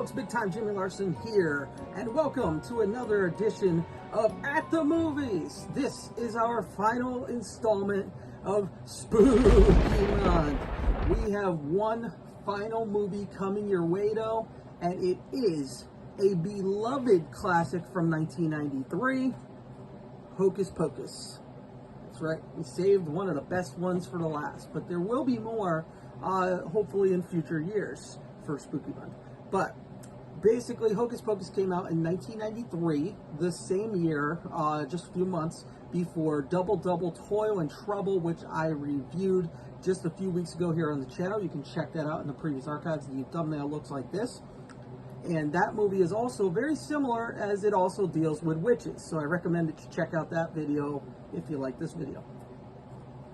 folks, big time Jimmy Larson here, and welcome to another edition of At the Movies. This is our final installment of Spooky Month. We have one final movie coming your way though, and it is a beloved classic from 1993, Hocus Pocus. That's right, we saved one of the best ones for the last, but there will be more, hopefully in future years for Spooky Month. But basically, Hocus Pocus came out in 1993, the same year, just a few months before Double Double Toil and Trouble, which I reviewed just a few weeks ago here on the channel. You can check that out in the previous archives. The thumbnail looks like this. And that movie is also very similar, as it also deals with witches. So I recommend that you check out that video if you like this video.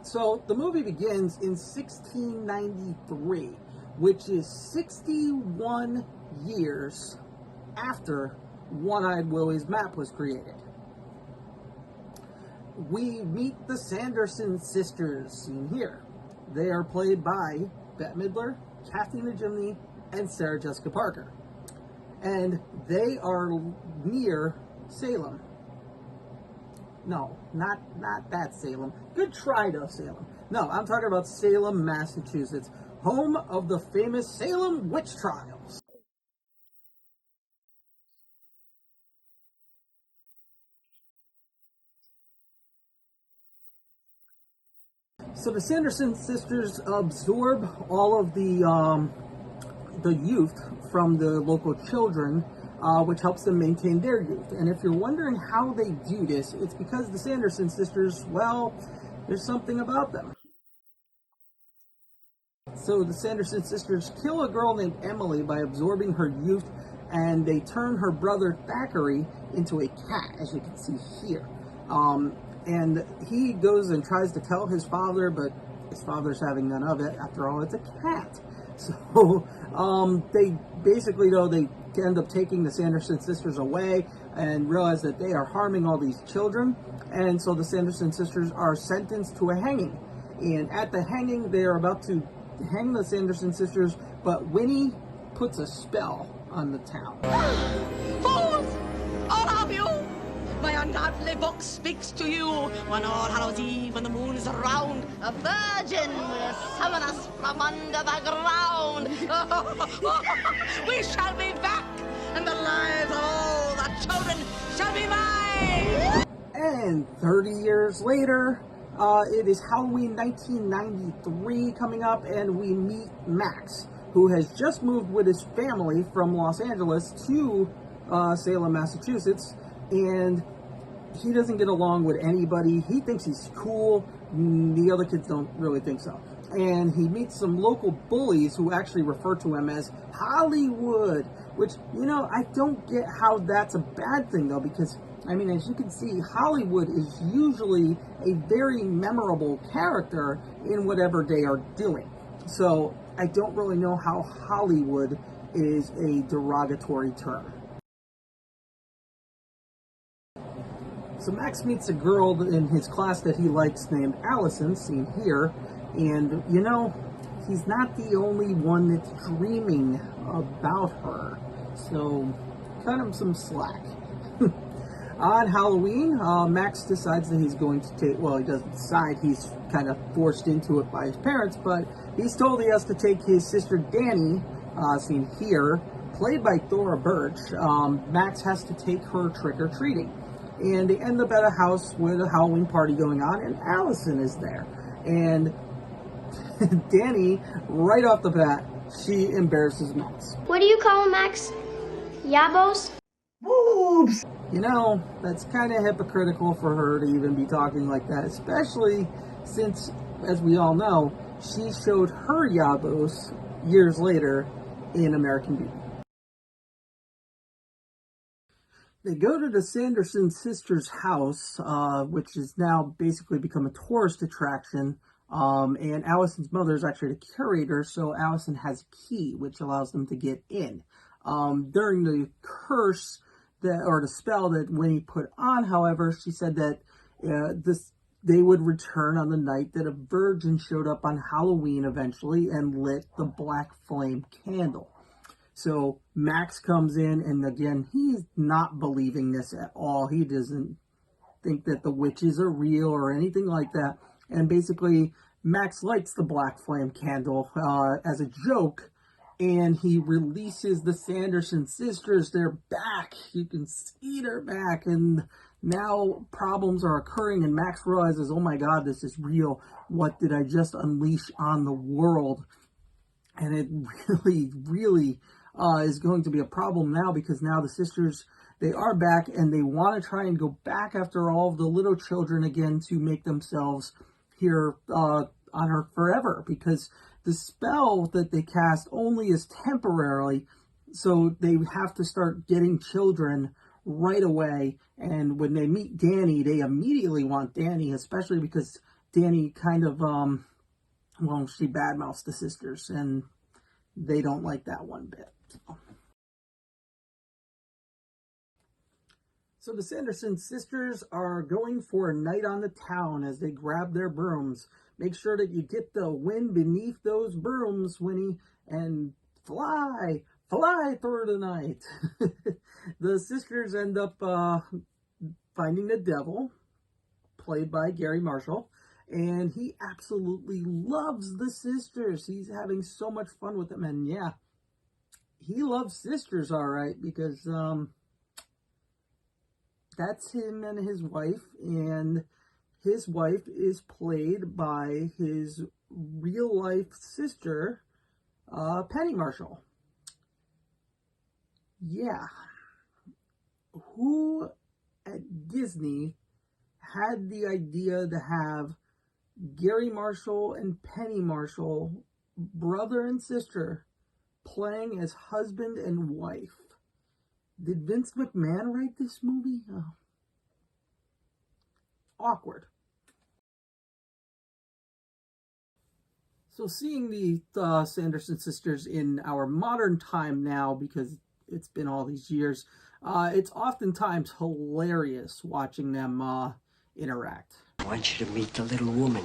So the movie begins in 1693, which is 61 years after One-Eyed Willie's map was created. We meet the Sanderson sisters seen here. They are played by Bette Midler, Kathy Najimy, and Sarah Jessica Parker. And they are near Salem. No, not that Salem. Good try though, Salem. No, I'm talking about Salem, Massachusetts, home of the famous Salem witch trials. So the Sanderson sisters absorb all of the youth from the local children, which helps them maintain their youth. And if you're wondering how they do this, it's because the Sanderson sisters, well, there's something about them. So the Sanderson sisters kill a girl named Emily by absorbing her youth, and they turn her brother Thackeray into a cat, as you can see here. And he goes and tries to tell his father, but his father's having none of it. After all, it's a cat. So they basically, though, they end up taking the Sanderson sisters away and realize that they are harming all these children. And so the Sanderson sisters are sentenced to a hanging. And at the hanging, they are about to hang the Sanderson sisters, but Winnie puts a spell on the town. Fools! All of you! My ungodly book speaks to you. One All Hallows Eve, when the moon is around, a virgin will summon us from under the ground. We shall be back, and the lives of all the children shall be mine. And 30 years later, it is Halloween 1993 coming up, and we meet Max, who has just moved with his family from Los Angeles to Salem, Massachusetts, and he doesn't get along with anybody. He thinks he's cool. The other kids don't really think so. And he meets some local bullies who actually refer to him as Hollywood, which, you know, I don't get how that's a bad thing, though, because, I mean, as you can see, Hollywood is usually a very memorable character in whatever they are doing. So I don't really know how Hollywood is a derogatory term. So Max meets a girl in his class that he likes named Allison, seen here, and, you know, he's not the only one that's dreaming about her, so cut him some slack. On Halloween, Max decides that he's going to take, well, he doesn't decide, he's kind of forced into it by his parents, but he's told he has to take his sister Danny, seen here, played by Thora Birch. Max has to take her trick-or-treating. And they end up at a house with a Halloween party going on, and Allison is there. And Danny, right off the bat, she embarrasses Max. What do you call him, Max? Yabos? Boobs! You know, that's kind of hypocritical for her to even be talking like that, especially since, as we all know, she showed her yabos years later in American Beauty. They go to the Sanderson sisters' house, which has now basically become a tourist attraction, and Allison's mother is actually the curator, so Allison has a key, which allows them to get in. During the curse, or the spell that Winnie put on, however, she said that they would return on the night that a virgin showed up on Halloween eventually and lit the black flame candle. So Max comes in, and again, he's not believing this at all. He doesn't think that the witches are real or anything like that. And basically, Max lights the black flame candle as a joke, and he releases the Sanderson sisters. They're back. You can see they're back, and now problems are occurring, and Max realizes, oh my God, this is real. What did I just unleash on the world? And it really is going to be a problem now, because now the sisters, they are back, and they want to try and go back after all of the little children again to make themselves here on Earth forever, because the spell that they cast only is temporarily, so they have to start getting children right away. And when they meet Danny, they immediately want Danny, especially because Danny kind of, well, she badmouths the sisters, and they don't like that one bit. So the Sanderson sisters are going for a night on the town as they grab their brooms. Make sure that you get the wind beneath those brooms, Winnie, and fly through the night. The sisters end up finding the devil, played by Gary Marshall, and he absolutely loves the sisters. He's having so much fun with them, and yeah, he loves sisters, all right, because that's him and his wife, and his wife is played by his real-life sister, Penny Marshall. Yeah. Who at Disney had the idea to have Gary Marshall and Penny Marshall, brother and sister, playing as husband and wife? Did Vince McMahon write this movie? Oh. Awkward. So seeing the Sanderson sisters in our modern time now, because it's been all these years, it's oftentimes hilarious watching them interact. I want you to meet the little woman.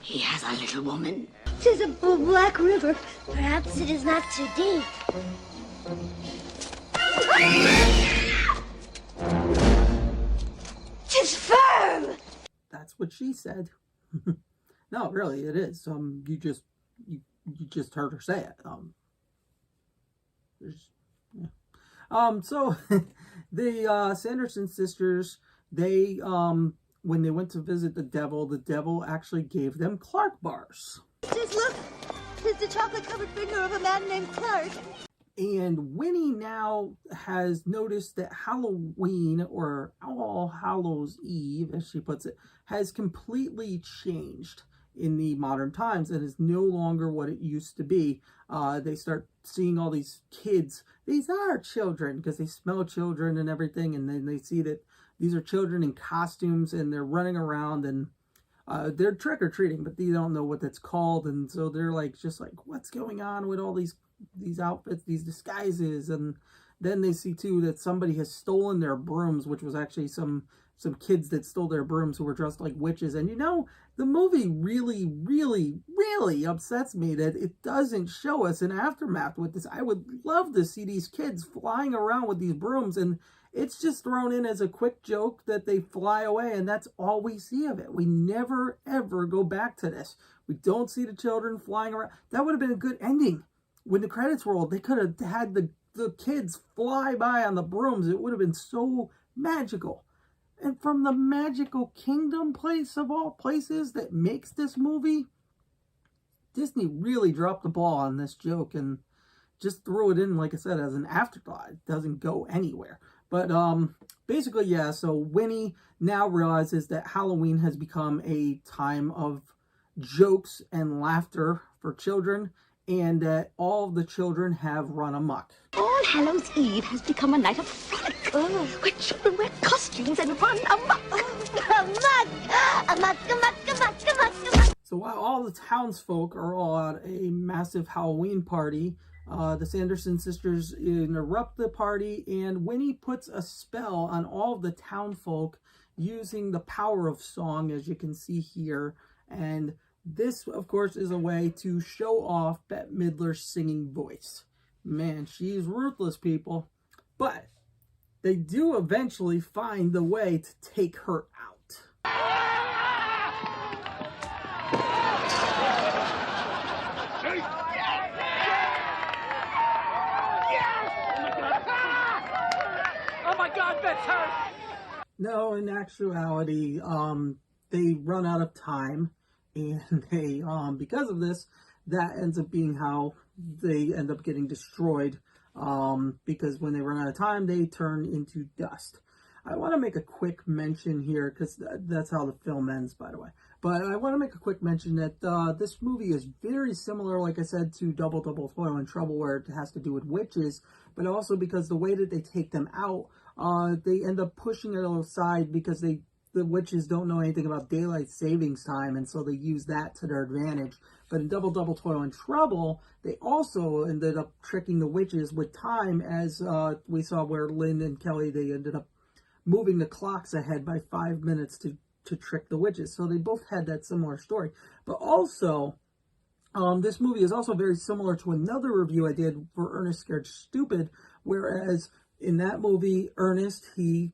He has a little woman. 'Tis a black river. Perhaps it is not too deep. 'Tis firm. That's what she said. No, really, it is. You just heard her say it. So the Sanderson sisters, they when they went to visit the devil actually gave them Clark bars. Just look, 'tis the chocolate-covered finger of a man named Clark. And Winnie now has noticed that Halloween, or All Hallows Eve, as she puts it, has completely changed in the modern times and is no longer what it used to be. They start seeing all these kids. These are children, because they smell children and everything, and then they see that these are children in costumes, and they're running around, and they're trick-or-treating, but they don't know what that's called, and so they're like, just like, what's going on with all these outfits, these disguises? And then they see too that somebody has stolen their brooms, which was actually some kids that stole their brooms who were dressed like witches. And you know, the movie really upsets me that it doesn't show us an aftermath with this. I would love to see these kids flying around with these brooms, and it's just thrown in as a quick joke that they fly away, and that's all we see of it. We never ever go back to this. We don't see the children flying around. That would have been a good ending. When the credits rolled, they could have had the kids fly by on the brooms. It would have been so magical. And from the Magical Kingdom place of all places that makes this movie, Disney really dropped the ball on this joke and just threw it in, like I said, as an afterthought. It doesn't go anywhere. But basically, yeah, so Winnie now realizes that Halloween has become a time of jokes and laughter for children, and that all of the children have run amok. All Hallows Eve has become a night of frolic, where children wear costumes and run amok. Amok. So while all the townsfolk are all at a massive Halloween party, the Sanderson sisters interrupt the party, and Winnie puts a spell on all of the townfolk using the power of song, as you can see here. And this, of course, is a way to show off Bette Midler's singing voice. Man, she's ruthless, people. But they do eventually find the way to take her out. No, in actuality, they run out of time, and they, because of this, that ends up being how they end up getting destroyed, because when they run out of time, they turn into dust. I want to make a quick mention here, because that's how the film ends, by the way. But I want to make a quick mention that this movie is very similar, like I said, to Double Double Toil and Trouble, where it has to do with witches, but also because the way that they take them out, they end up pushing it aside because the witches don't know anything about daylight savings time, and so they use that to their advantage. But in Double Double Toil and Trouble, they also ended up tricking the witches with time, as we saw where Lynn and Kelly, they ended up moving the clocks ahead by 5 minutes to trick the witches. So they both had that similar story. But also, this movie is also very similar to another review I did for Ernest Scared Stupid, whereas in that movie, Ernest, he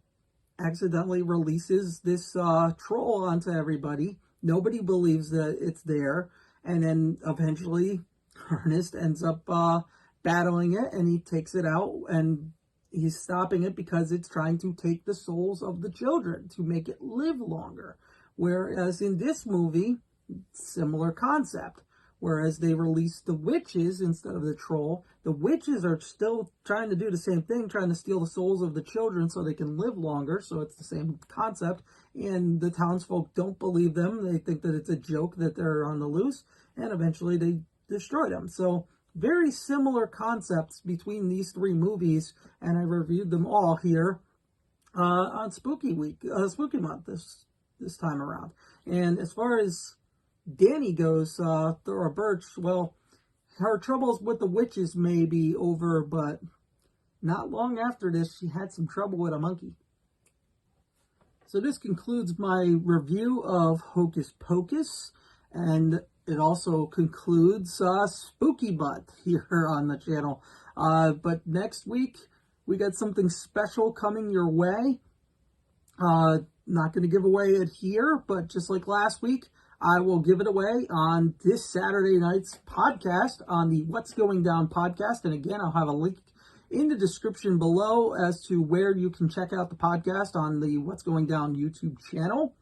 accidentally releases this troll onto everybody. Nobody believes that it's there. And then eventually, Ernest ends up battling it, and he takes it out, and he's stopping it because it's trying to take the souls of the children to make it live longer. Whereas in this movie, similar concept. Whereas they released the witches instead of the troll, the witches are still trying to do the same thing, trying to steal the souls of the children so they can live longer. So it's the same concept. And the townsfolk don't believe them. They think that it's a joke that they're on the loose. And eventually they destroy them. So very similar concepts between these three movies. And I reviewed them all here on Spooky Month this time around. And as far as Danny goes, Thora Birch, well, her troubles with the witches may be over, but not long after this, she had some trouble with a monkey. So this concludes my review of Hocus Pocus, and it also concludes Spooky Month here on the channel. But next week, we got something special coming your way. Not going to give away it here, but just like last week, I will give it away on this Saturday night's podcast on the What's Going Down podcast. And again, I'll have a link in the description below as to where you can check out the podcast on the What's Going Down YouTube channel.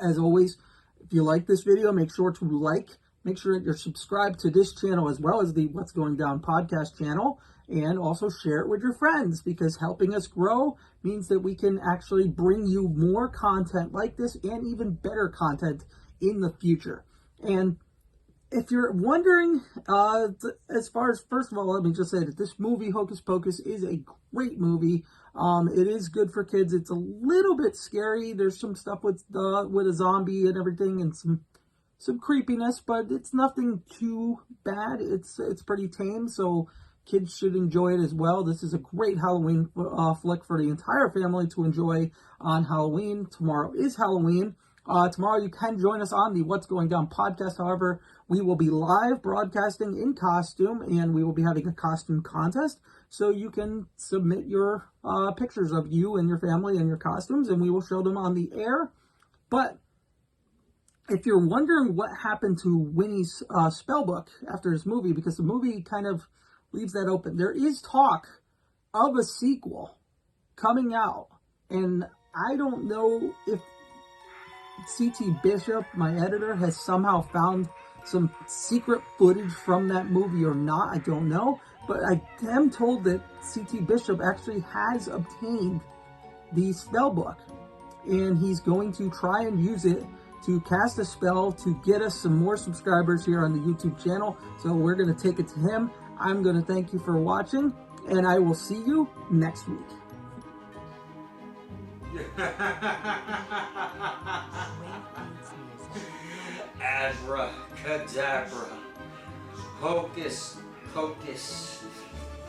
As always, if you like this video, make sure that you're subscribed to this channel as well as the What's Going Down podcast channel. And also share it with your friends, because helping us grow means that we can actually bring you more content like this and even better content in the future. And if you're wondering, as far as, first of all, let me just say that this movie, Hocus Pocus, is a great movie. It is good for kids. It's a little bit scary. There's some stuff with a zombie and everything, and some creepiness, but it's nothing too bad. It's pretty tame, so kids should enjoy it as well. This is a great Halloween flick for the entire family to enjoy on Halloween. Tomorrow is Halloween. Tomorrow you can join us on the What's Going Down podcast. However, we will be live broadcasting in costume, and we will be having a costume contest. So you can submit your pictures of you and your family and your costumes, and we will show them on the air. But if you're wondering what happened to Winnie's spell book after this movie, because the movie kind of leaves that open, there is talk of a sequel coming out, and I don't know if CTBishop, my editor, has somehow found some secret footage from that movie or not. I don't know, but I am told that CTBishop actually has obtained the spell book, and he's going to try and use it to cast a spell to get us some more subscribers here on the YouTube channel. So we're going to take it to him. I'm going to thank you for watching, and I will see you next week. Abracadabra. Hocus Pocus.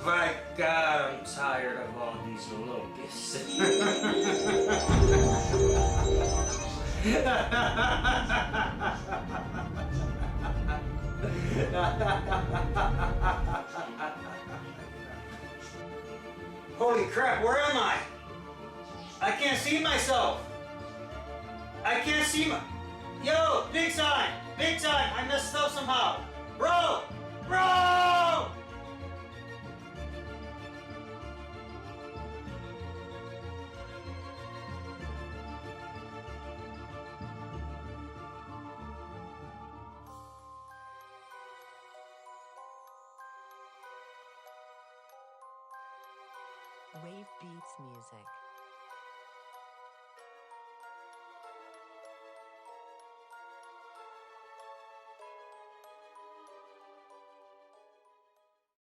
My God, I'm tired of all these locusts. Holy crap, where am I? I can't see myself. I can't see my... Yo, big sign! Big sign! I messed up somehow. Bro! Bro! Wave Beats Music.